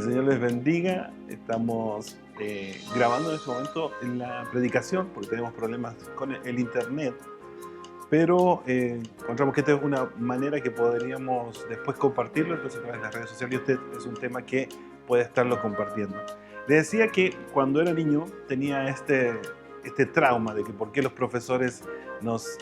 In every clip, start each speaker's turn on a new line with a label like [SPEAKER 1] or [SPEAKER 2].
[SPEAKER 1] Señor les bendiga. Estamos grabando en este momento en la predicación porque tenemos problemas con el internet, pero encontramos que esta es una manera que podríamos después compartirlo, entonces a través de las redes sociales, y este es un tema que puede estarlo compartiendo. Le decía que cuando era niño tenía este trauma de que por qué los profesores nos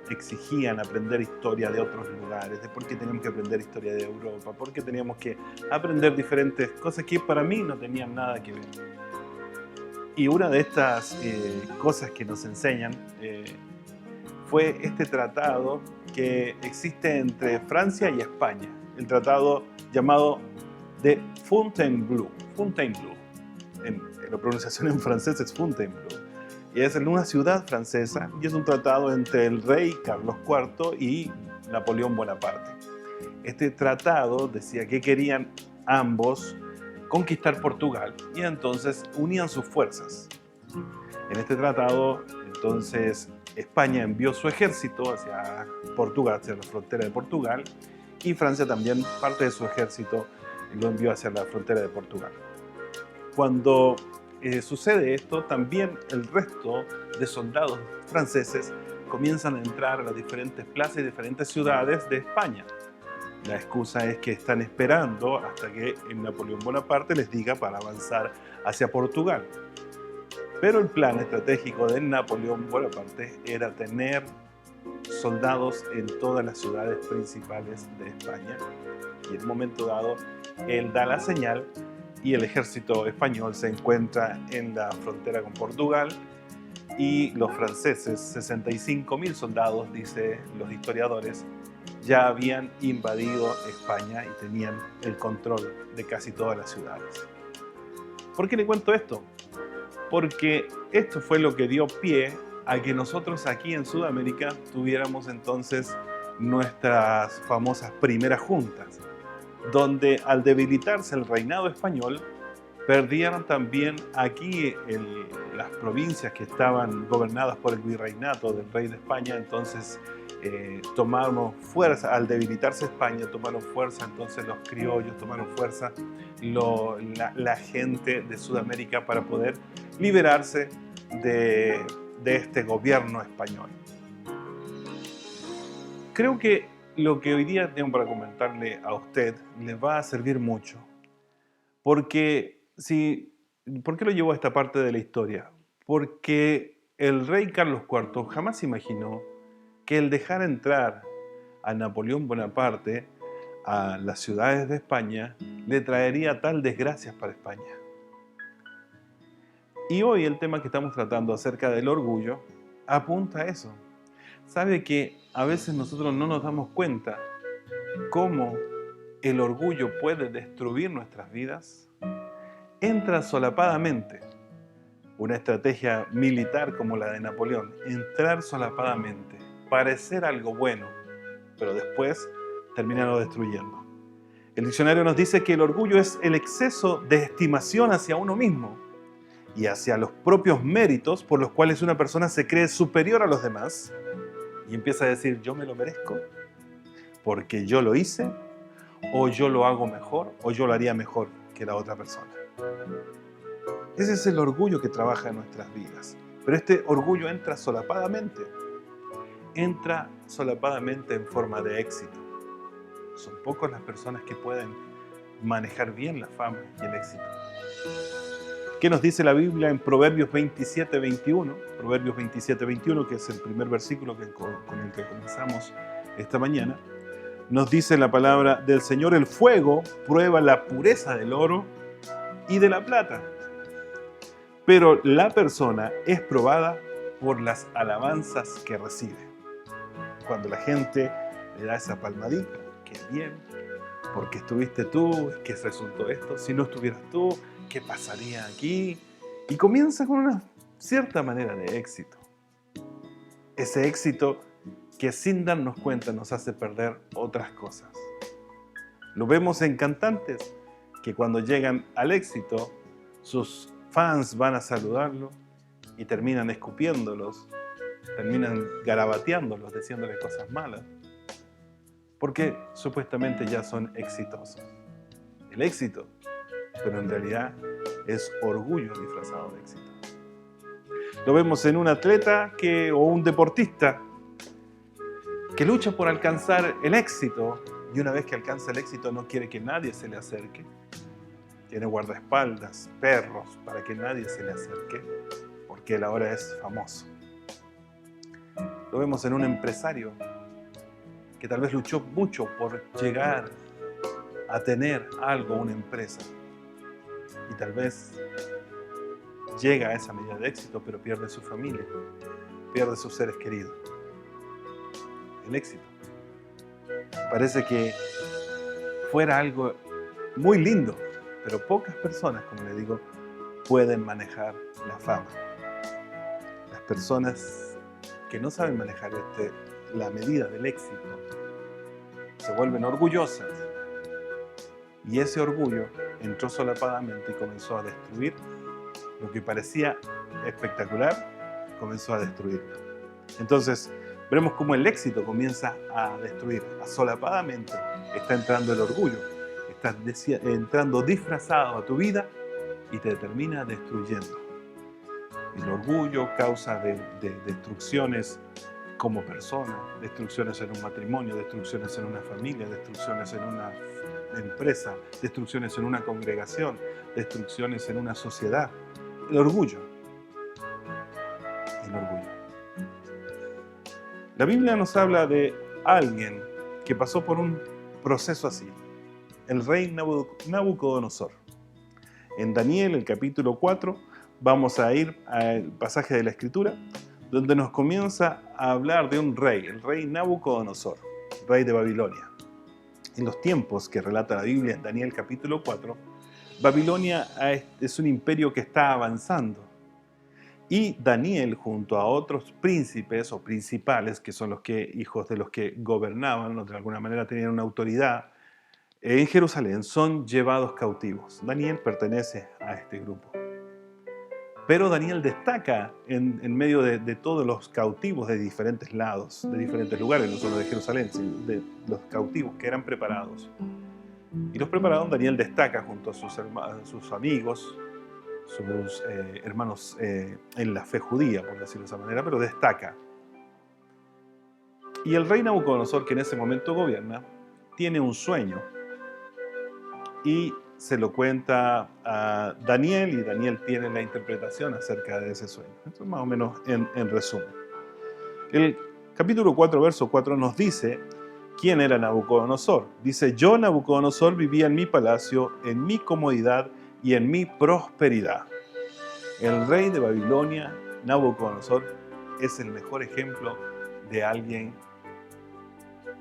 [SPEAKER 1] exigían aprender historia de otros lugares, de por qué teníamos que aprender historia de Europa, por qué teníamos que aprender diferentes cosas que para mí no tenían nada que ver. Y una de estas cosas que nos enseñan fue este tratado que existe entre Francia y España, el tratado llamado de Fontainebleau. Fontainebleau. En la pronunciación en francés es Fontainebleau. Y es en una ciudad francesa y es un tratado entre el rey Carlos IV y Napoleón Bonaparte. Este tratado decía que querían ambos conquistar Portugal y entonces unían sus fuerzas. En este tratado, entonces, España envió su ejército hacia Portugal, hacia la frontera de Portugal, y Francia también parte de su ejército lo envió hacia la frontera de Portugal. Cuando sucede esto, también el resto de soldados franceses comienzan a entrar a las diferentes plazas y diferentes ciudades de España. La excusa es que están esperando hasta que Napoleón Bonaparte les diga para avanzar hacia Portugal. Pero el plan estratégico de Napoleón Bonaparte era tener soldados en todas las ciudades principales de España. Y en un momento dado, él da la señal y el ejército español se encuentra en la frontera con Portugal y los franceses, 65.000 soldados, dicen los historiadores, ya habían invadido España y tenían el control de casi todas las ciudades. ¿Por qué le cuento esto? Porque esto fue lo que dio pie a que nosotros aquí en Sudamérica tuviéramos entonces nuestras famosas primeras juntas, donde al debilitarse el reinado español, perdieron también aquí las provincias que estaban gobernadas por el virreinato del rey de España. Entonces tomaron fuerza, al debilitarse España, tomaron fuerza entonces los criollos, tomaron fuerza la gente de Sudamérica para poder liberarse de este gobierno español. Creo que lo que hoy día tengo para comentarle a usted le va a servir mucho, porque ¿por qué lo llevo a esta parte de la historia? Porque el rey Carlos IV jamás imaginó que el dejar entrar a Napoleón Bonaparte a las ciudades de España le traería tal desgracias para España. Y hoy el tema que estamos tratando acerca del orgullo apunta a eso. ¿Sabe que a veces nosotros no nos damos cuenta cómo el orgullo puede destruir nuestras vidas? Entra solapadamente una estrategia militar como la de Napoleón, entrar solapadamente, parecer algo bueno, pero después terminarlo destruyendo. El diccionario nos dice que el orgullo es el exceso de estimación hacia uno mismo y hacia los propios méritos por los cuales una persona se cree superior a los demás y empieza a decir yo me lo merezco porque yo lo hice, o yo lo hago mejor, o yo lo haría mejor que la otra persona. Ese es el orgullo que trabaja en nuestras vidas. Pero este orgullo entra solapadamente en forma de éxito. Son pocas las personas que pueden manejar bien la fama y el éxito. ¿Qué nos dice la Biblia en Proverbios 27:21? Proverbios 27:21, que es el primer versículo con el que comenzamos esta mañana. Nos dice la palabra del Señor: el fuego prueba la pureza del oro y de la plata, pero la persona es probada por las alabanzas que recibe. Cuando la gente le da esa palmadita, qué bien, porque estuviste tú, que resultó esto, si no estuvieras tú, ¿qué pasaría aquí? Y comienza con una cierta manera de éxito. Ese éxito que sin darnos cuenta nos hace perder otras cosas. Lo vemos en cantantes que cuando llegan al éxito, sus fans van a saludarlo y terminan escupiéndolos, terminan garabateándolos, diciéndoles cosas malas, porque supuestamente ya son exitosos. El éxito pero en realidad es orgullo disfrazado de éxito. Lo vemos en un atleta o un deportista que lucha por alcanzar el éxito, y una vez que alcanza el éxito no quiere que nadie se le acerque. Tiene guardaespaldas, perros, para que nadie se le acerque, porque él ahora es famoso. Lo vemos en un empresario que tal vez luchó mucho por llegar a tener algo, una empresa, y tal vez llega a esa medida de éxito, pero pierde su familia, pierde sus seres queridos. El éxito parece que fuera algo muy lindo, pero pocas personas, como le digo, pueden manejar la fama. Las personas que no saben manejar la medida del éxito se vuelven orgullosas, y ese orgullo entró solapadamente y comenzó a destruir lo que parecía espectacular, comenzó a destruirlo. Entonces, veremos cómo el éxito comienza a destruir, solapadamente está entrando el orgullo, está entrando disfrazado a tu vida y te termina destruyendo. El orgullo causa de destrucciones como persona, destrucciones en un matrimonio, destrucciones en una familia, destrucciones en una empresa, destrucciones en una congregación, destrucciones en una sociedad. El orgullo. El orgullo. La Biblia nos habla de alguien que pasó por un proceso así. El rey Nabucodonosor. En Daniel, el capítulo 4, vamos a ir al pasaje de la Escritura, donde nos comienza a hablar de un rey, el rey Nabucodonosor, rey de Babilonia. En los tiempos que relata la Biblia en Daniel capítulo 4, Babilonia es un imperio que está avanzando. Y Daniel, junto a otros príncipes o principales, que son hijos de los que gobernaban, o de alguna manera tenían una autoridad, en Jerusalén, son llevados cautivos. Daniel pertenece a este grupo. Pero Daniel destaca en medio de todos los cautivos de diferentes lados, de diferentes lugares, no solo de Jerusalén, sino de los cautivos que eran preparados. Y los preparados, Daniel destaca junto a sus amigos, sus hermanos en la fe judía, por decirlo de esa manera, pero destaca. Y el rey Nabucodonosor, que en ese momento gobierna, tiene un sueño y se lo cuenta a Daniel, y Daniel tiene la interpretación acerca de ese sueño. Esto es más o menos en resumen. El capítulo 4, verso 4 nos dice quién era Nabucodonosor. Dice: yo, Nabucodonosor, vivía en mi palacio, en mi comodidad y en mi prosperidad. El rey de Babilonia, Nabucodonosor, es el mejor ejemplo de alguien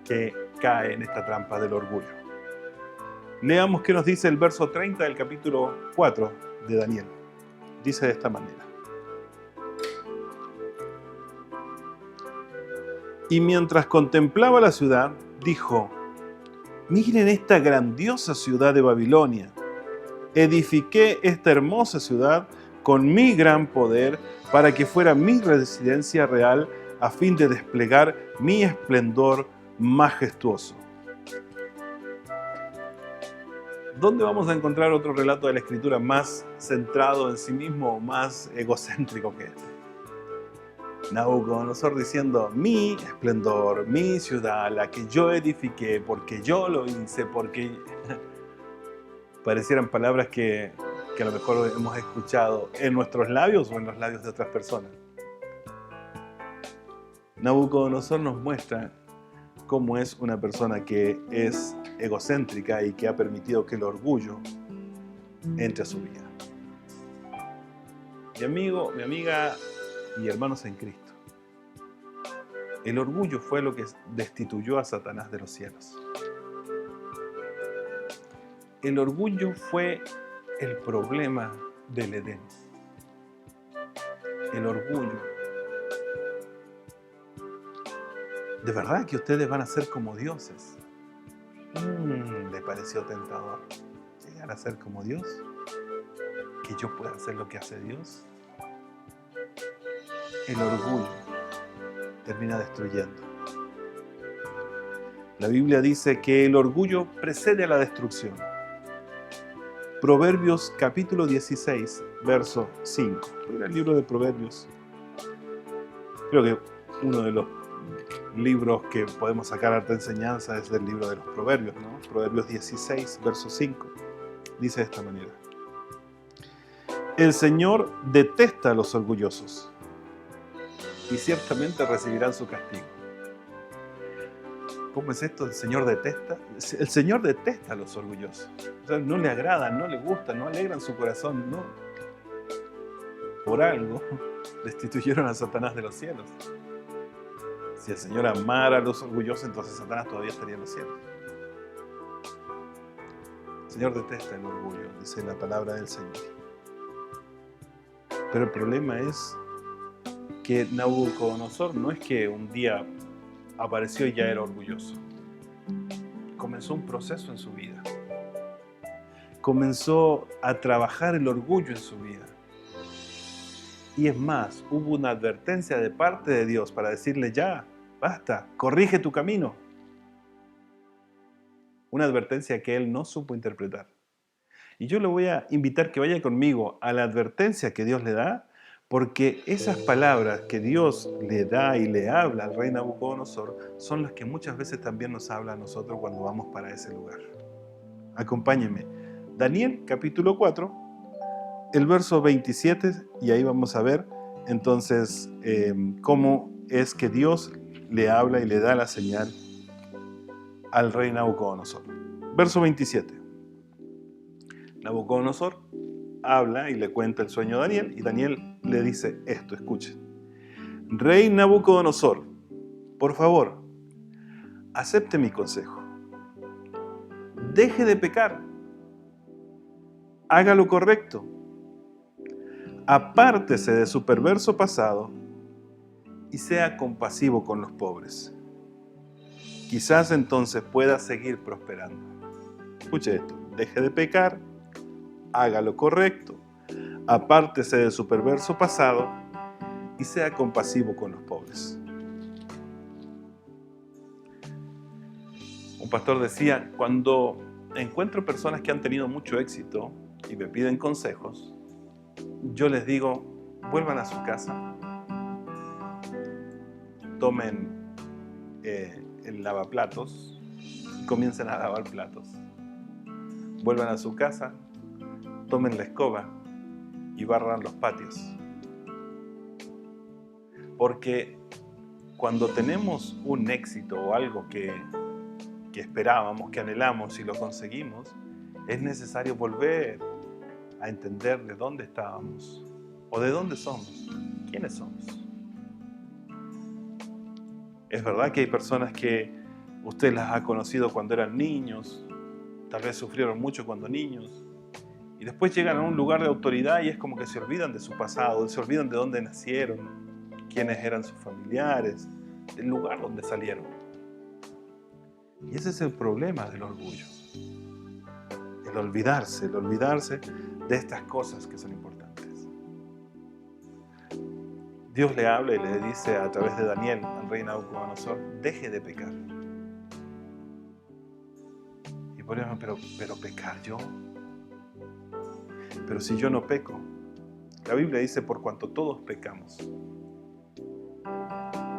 [SPEAKER 1] que cae en esta trampa del orgullo. Leamos qué nos dice el verso 30 del capítulo 4 de Daniel. Dice de esta manera: y mientras contemplaba la ciudad, dijo: miren esta grandiosa ciudad de Babilonia. Edifiqué esta hermosa ciudad con mi gran poder para que fuera mi residencia real, a fin de desplegar mi esplendor majestuoso. ¿Dónde vamos a encontrar otro relato de la Escritura más centrado en sí mismo o más egocéntrico que este? Nabucodonosor diciendo: mi esplendor, mi ciudad, la que yo edifiqué, porque yo lo hice, porque... Parecieran palabras que a lo mejor hemos escuchado en nuestros labios o en los labios de otras personas. Nabucodonosor nos muestra cómo es una persona que es egocéntrica y que ha permitido que el orgullo entre a su vida. Mi amigo, mi amiga y hermanos en Cristo, el orgullo fue lo que destituyó a Satanás de los cielos. El orgullo fue el problema del Edén. El orgullo. ¿De verdad que ustedes van a ser como dioses? Le pareció tentador llegar a ser como Dios. ¿Que yo pueda hacer lo que hace Dios? El orgullo termina destruyendo. La Biblia dice que el orgullo precede a la destrucción. Proverbios capítulo 16, verso 5. Mira el libro de Proverbios. Creo que uno de los libros que podemos sacar harta enseñanza es del libro de los Proverbios, ¿no? Proverbios 16, verso 5. Dice de esta manera: el Señor detesta a los orgullosos y ciertamente recibirán su castigo. ¿Cómo es esto? ¿El Señor detesta? El Señor detesta a los orgullosos. O sea, no le agradan, no le gustan, no alegran su corazón, no. Por algo destituyeron a Satanás de los cielos. Si el Señor amara a los orgullosos, entonces Satanás todavía estaría en los cielos. El Señor detesta el orgullo, dice la palabra del Señor. Pero el problema es que Nabucodonosor no es que un día apareció y ya era orgulloso. Comenzó un proceso en su vida. Comenzó a trabajar el orgullo en su vida. Y es más, hubo una advertencia de parte de Dios para decirle: ya, basta, corrige tu camino. Una advertencia que él no supo interpretar. Y yo le voy a invitar que vaya conmigo a la advertencia que Dios le da, porque esas palabras que Dios le da y le habla al rey Nabucodonosor son las que muchas veces también nos habla a nosotros cuando vamos para ese lugar. Acompáñenme. Daniel capítulo 4, el verso 27, y ahí vamos a ver entonces cómo es que Dios le habla y le da la señal al rey Nabucodonosor. Verso 27. Nabucodonosor habla y le cuenta el sueño a Daniel, y Daniel le dice esto, escuchen. Rey Nabucodonosor, por favor, acepte mi consejo. Deje de pecar. Haga lo correcto. Apártese de su perverso pasado y sea compasivo con los pobres. Quizás entonces pueda seguir prosperando. Escuche esto. Deje de pecar. Haga lo correcto. Apártese de su perverso pasado y sea compasivo con los pobres. Un pastor decía: cuando encuentro personas que han tenido mucho éxito y me piden consejos, yo les digo: vuelvan a su casa, tomen el lavaplatos y comiencen a lavar platos. Vuelvan a su casa, tomen la escoba y barran los patios. Porque cuando tenemos un éxito o algo que esperábamos, que anhelamos y lo conseguimos, es necesario volver a entender de dónde estábamos o de dónde somos, quiénes somos. Es verdad que hay personas que usted las ha conocido cuando eran niños, tal vez sufrieron mucho cuando niños, y después llegan a un lugar de autoridad y es como que se olvidan de su pasado, se olvidan de dónde nacieron, quiénes eran sus familiares, del lugar donde salieron. Y ese es el problema del orgullo. El olvidarse de estas cosas que son importantes. Dios le habla y le dice a través de Daniel al rey Nabucodonosor: deje de pecar. Y por eso, pero pecar yo. Pero si yo no peco, la Biblia dice: por cuanto todos pecamos.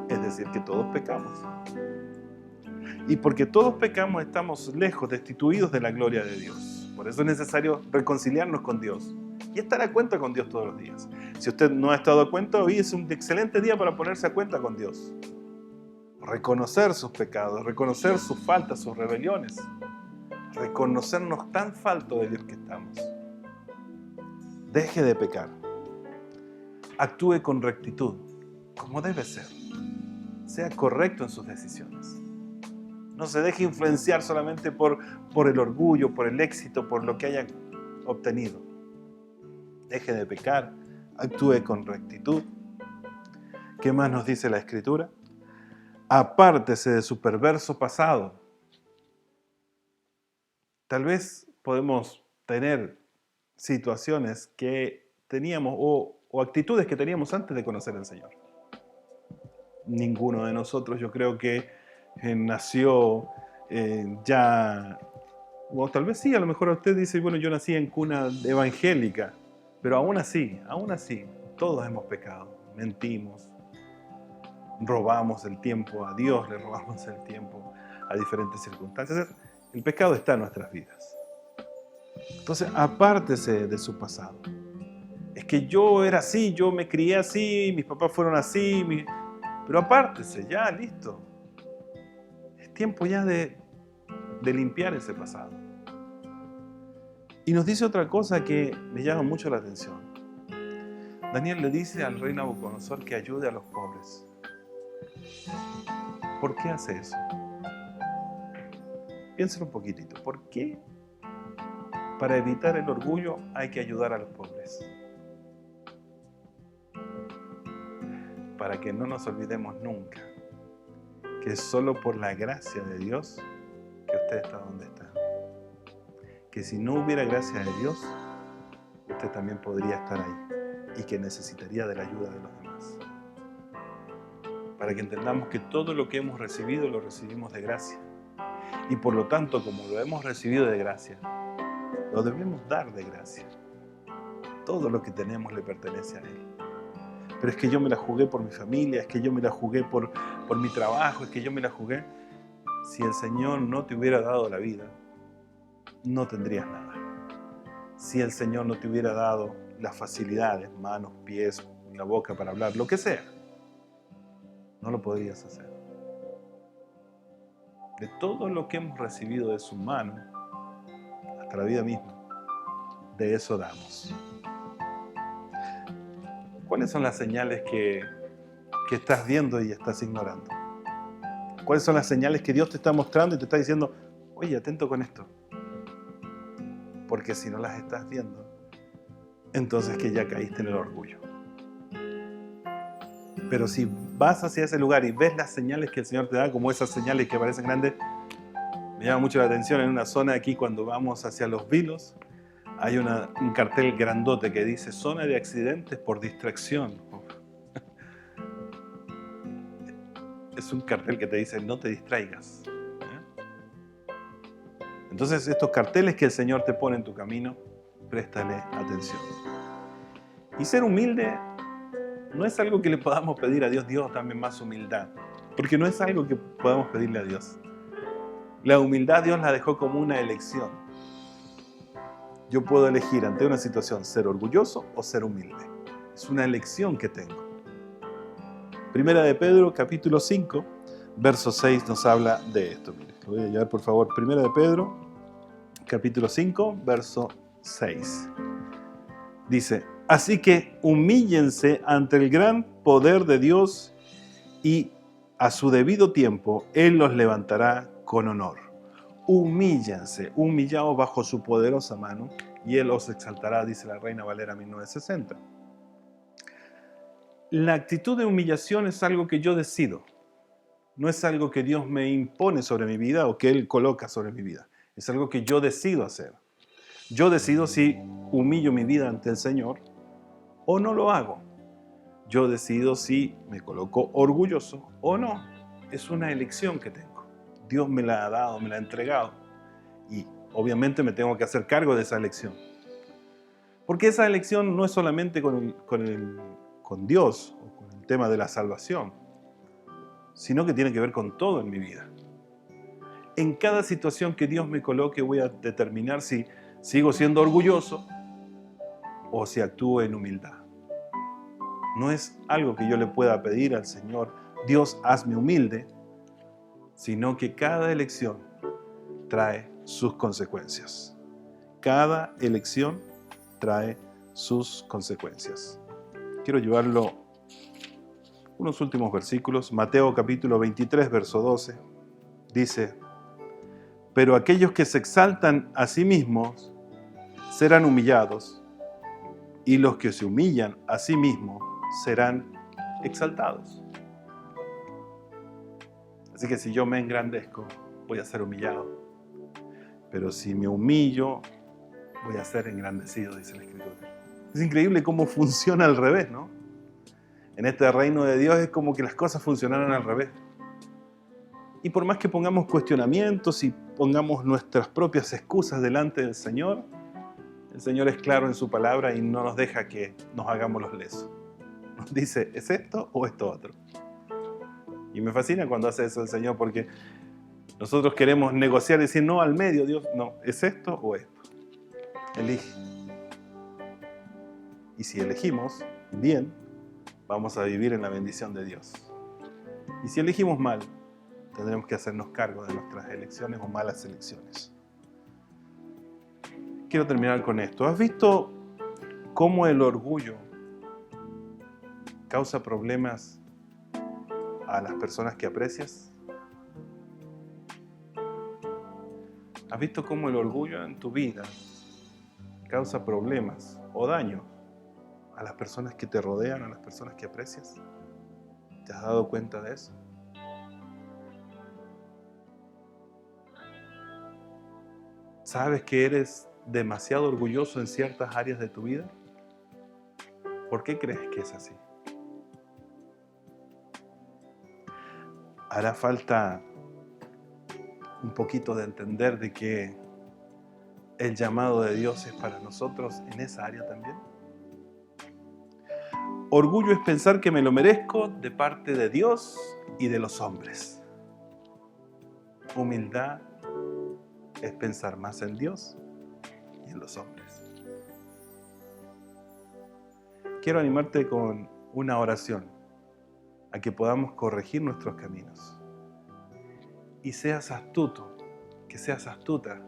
[SPEAKER 1] Es decir, que todos pecamos. Y porque todos pecamos, estamos lejos, destituidos de la gloria de Dios. Por eso es necesario reconciliarnos con Dios y estar a cuenta con Dios todos los días. Si usted no ha estado a cuenta, hoy es un excelente día para ponerse a cuenta con Dios. Reconocer sus pecados, reconocer sus faltas, sus rebeliones. Reconocernos tan faltos de Dios que estamos. Deje de pecar. Actúe con rectitud, como debe ser. Sea correcto en sus decisiones. No se deje influenciar solamente por el orgullo, por el éxito, por lo que haya obtenido. Deje de pecar, actúe con rectitud. ¿Qué más nos dice la Escritura? Apártese de su perverso pasado. Tal vez podemos tener situaciones que teníamos o actitudes que teníamos antes de conocer al Señor. Ninguno de nosotros, yo creo que nació ya O tal vez sí, a lo mejor usted dice, bueno, yo nací en cuna evangélica, pero aún así, todos hemos pecado, mentimos, robamos el tiempo a Dios, le robamos el tiempo a diferentes circunstancias. El pecado está en nuestras vidas. Entonces, apártese de su pasado. Es que yo era así, yo me crié así, mis papás fueron así, pero apártese, ya, listo. Es tiempo ya de limpiar ese pasado. Y nos dice otra cosa que me llama mucho la atención. Daniel le dice al rey Nabucodonosor que ayude a los pobres. ¿Por qué hace eso? Piénselo un poquitito. ¿Por qué para evitar el orgullo hay que ayudar a los pobres? Para que no nos olvidemos nunca que es solo por la gracia de Dios que usted está donde está. Que si no hubiera gracia de Dios, usted también podría estar ahí y que necesitaría de la ayuda de los demás. Para que entendamos que todo lo que hemos recibido lo recibimos de gracia. Y por lo tanto, como lo hemos recibido de gracia, lo debemos dar de gracia. Todo lo que tenemos le pertenece a Él. Pero es que yo me la jugué por mi familia, es que yo me la jugué por mi trabajo, es que yo me la jugué. Si el Señor no te hubiera dado la vida, no tendrías nada. Si el Señor no te hubiera dado las facilidades, manos, pies, la boca para hablar, lo que sea, no lo podrías hacer. De todo lo que hemos recibido de su mano, hasta la vida misma, de eso damos. ¿Cuáles son las señales que estás viendo y estás ignorando? ¿Cuáles son las señales que Dios te está mostrando y te está diciendo, oye, atento con esto? Porque si no las estás viendo, entonces que ya caíste en el orgullo. Pero si vas hacia ese lugar y ves las señales que el Señor te da, como esas señales que parecen grandes, me llama mucho la atención en una zona aquí cuando vamos hacia Los Vilos, hay un cartel grandote que dice zona de accidentes por distracción. Es un cartel que te dice no te distraigas. Entonces estos carteles que el Señor te pone en tu camino, préstale atención. Y ser humilde no es algo que le podamos pedir a Dios, Dios dame más humildad, porque no es algo que podamos pedirle a Dios. La humildad Dios la dejó como una elección. Yo puedo elegir ante una situación ser orgulloso o ser humilde. Es una elección que tengo. Primera de Pedro, capítulo 5, verso 6 nos habla de esto. Mire, lo voy a llevar por favor. Primera de Pedro, capítulo 5, verso 6. Dice, así que humíllense ante el gran poder de Dios y a su debido tiempo Él los levantará con honor. Humíllense, humillaos bajo su poderosa mano y Él os exaltará, dice la Reina Valera 1960. La actitud de humillación es algo que yo decido. No es algo que Dios me impone sobre mi vida o que Él coloca sobre mi vida. Es algo que yo decido hacer. Yo decido si humillo mi vida ante el Señor o no lo hago. Yo decido si me coloco orgulloso o no. Es una elección que tengo. Dios me la ha dado, me la ha entregado. Y obviamente me tengo que hacer cargo de esa elección. Porque esa elección no es solamente con Dios o con el tema de la salvación, sino que tiene que ver con todo en mi vida. En cada situación que Dios me coloque voy a determinar si sigo siendo orgulloso o si actúo en humildad. No es algo que yo le pueda pedir al Señor, Dios, hazme humilde, sino que cada elección trae sus consecuencias. Cada elección trae sus consecuencias. Quiero llevarlo unos últimos versículos. Mateo capítulo 23, verso 12, dice, pero aquellos que se exaltan a sí mismos serán humillados, y los que se humillan a sí mismos serán exaltados. Así que si yo me engrandezco, voy a ser humillado. Pero si me humillo, voy a ser engrandecido, dice la Escritura. Es increíble cómo funciona al revés, ¿no? En este reino de Dios es como que las cosas funcionaran al revés. Y por más que pongamos cuestionamientos y pongamos nuestras propias excusas delante del Señor, el Señor es claro en su palabra y no nos deja que nos hagamos los lesos. Nos dice, ¿es esto o esto otro? Y me fascina cuando hace eso el Señor, porque nosotros queremos negociar y decir, no, al medio, Dios, no, ¿es esto o esto? Elige. Y si elegimos bien, vamos a vivir en la bendición de Dios. Y si elegimos mal, tendremos que hacernos cargo de nuestras elecciones o malas elecciones. Quiero terminar con esto. ¿Has visto cómo el orgullo causa problemas a las personas que aprecias? ¿Has visto cómo el orgullo en tu vida causa problemas o daño a las personas que te rodean, a las personas que aprecias? ¿Te has dado cuenta de eso? ¿Sabes que eres demasiado orgulloso en ciertas áreas de tu vida? ¿Por qué crees que es así? Hará falta un poquito de entender de que el llamado de Dios es para nosotros en esa área también. Orgullo es pensar que me lo merezco de parte de Dios y de los hombres. Humildad es pensar más en Dios y en los hombres. Quiero animarte con una oración a que podamos corregir nuestros caminos. Y seas astuto, que seas astuta,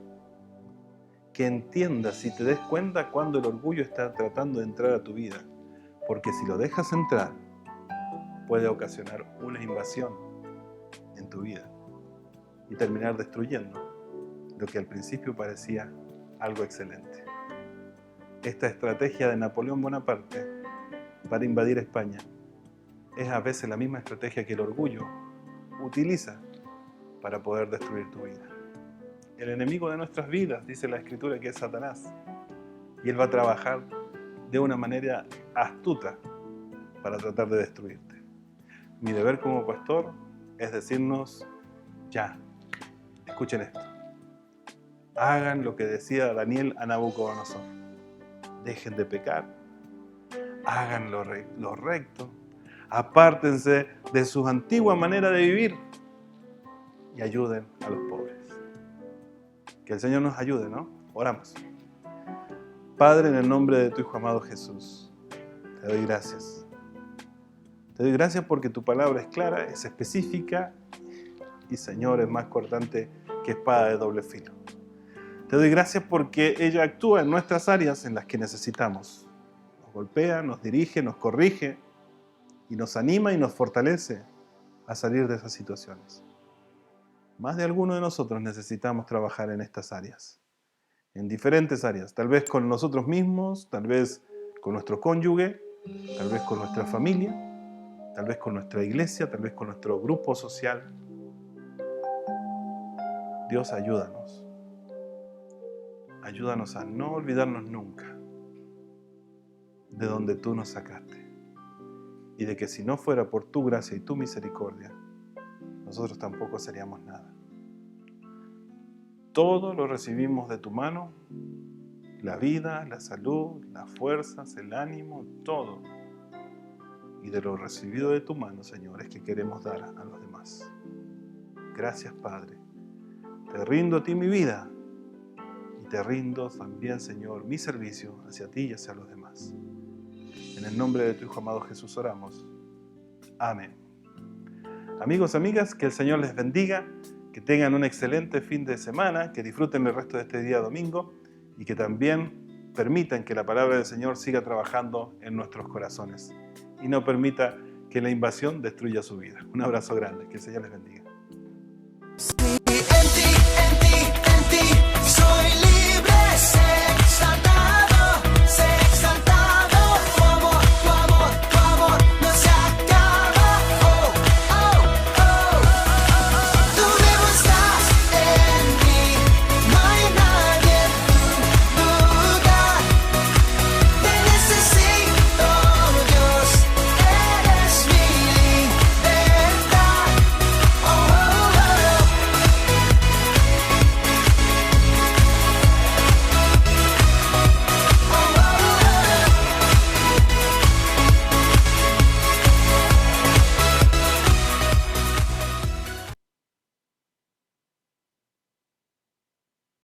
[SPEAKER 1] que entiendas y te des cuenta cuando el orgullo está tratando de entrar a tu vida. Porque si lo dejas entrar, puede ocasionar una invasión en tu vida y terminar destruyendo lo que al principio parecía algo excelente. Esta estrategia de Napoleón Bonaparte para invadir España es a veces la misma estrategia que el orgullo utiliza para poder destruir tu vida. El enemigo de nuestras vidas, dice la Escritura, que es Satanás, y él va a trabajar de una manera astuta para tratar de destruirte. Mi deber como pastor es decirnos, ya, escuchen esto. Hagan lo que decía Daniel a Nabucodonosor. Dejen de pecar, hagan lo recto, apártense de su antigua manera de vivir y ayuden a los pobres. Que el Señor nos ayude, ¿no? Oramos. Padre, en el nombre de tu Hijo amado Jesús, te doy gracias. Te doy gracias porque tu palabra es clara, es específica y, Señor, es más cortante que espada de doble filo. Te doy gracias porque ella actúa en nuestras áreas en las que necesitamos. Nos golpea, nos dirige, nos corrige y nos anima y nos fortalece a salir de esas situaciones. Más de alguno de nosotros necesitamos trabajar en estas áreas, en diferentes áreas, tal vez con nosotros mismos, tal vez con nuestro cónyuge, tal vez con nuestra familia, tal vez con nuestra iglesia, tal vez con nuestro grupo social. Dios, ayúdanos. Ayúdanos a no olvidarnos nunca de donde tú nos sacaste y de que si no fuera por tu gracia y tu misericordia, nosotros tampoco seríamos nada. Todo lo recibimos de tu mano, la vida, la salud, las fuerzas, el ánimo, todo. Y de lo recibido de tu mano, Señor, es que queremos dar a los demás. Gracias, Padre. Te rindo a ti mi vida y te rindo también, Señor, mi servicio hacia ti y hacia los demás. En el nombre de tu Hijo amado Jesús oramos. Amén. Amigos, amigas, que el Señor les bendiga, que tengan un excelente fin de semana, que disfruten el resto de este día domingo y que también permitan que la palabra del Señor siga trabajando en nuestros corazones y no permita que la invasión destruya su vida. Un abrazo grande, que el Señor les bendiga.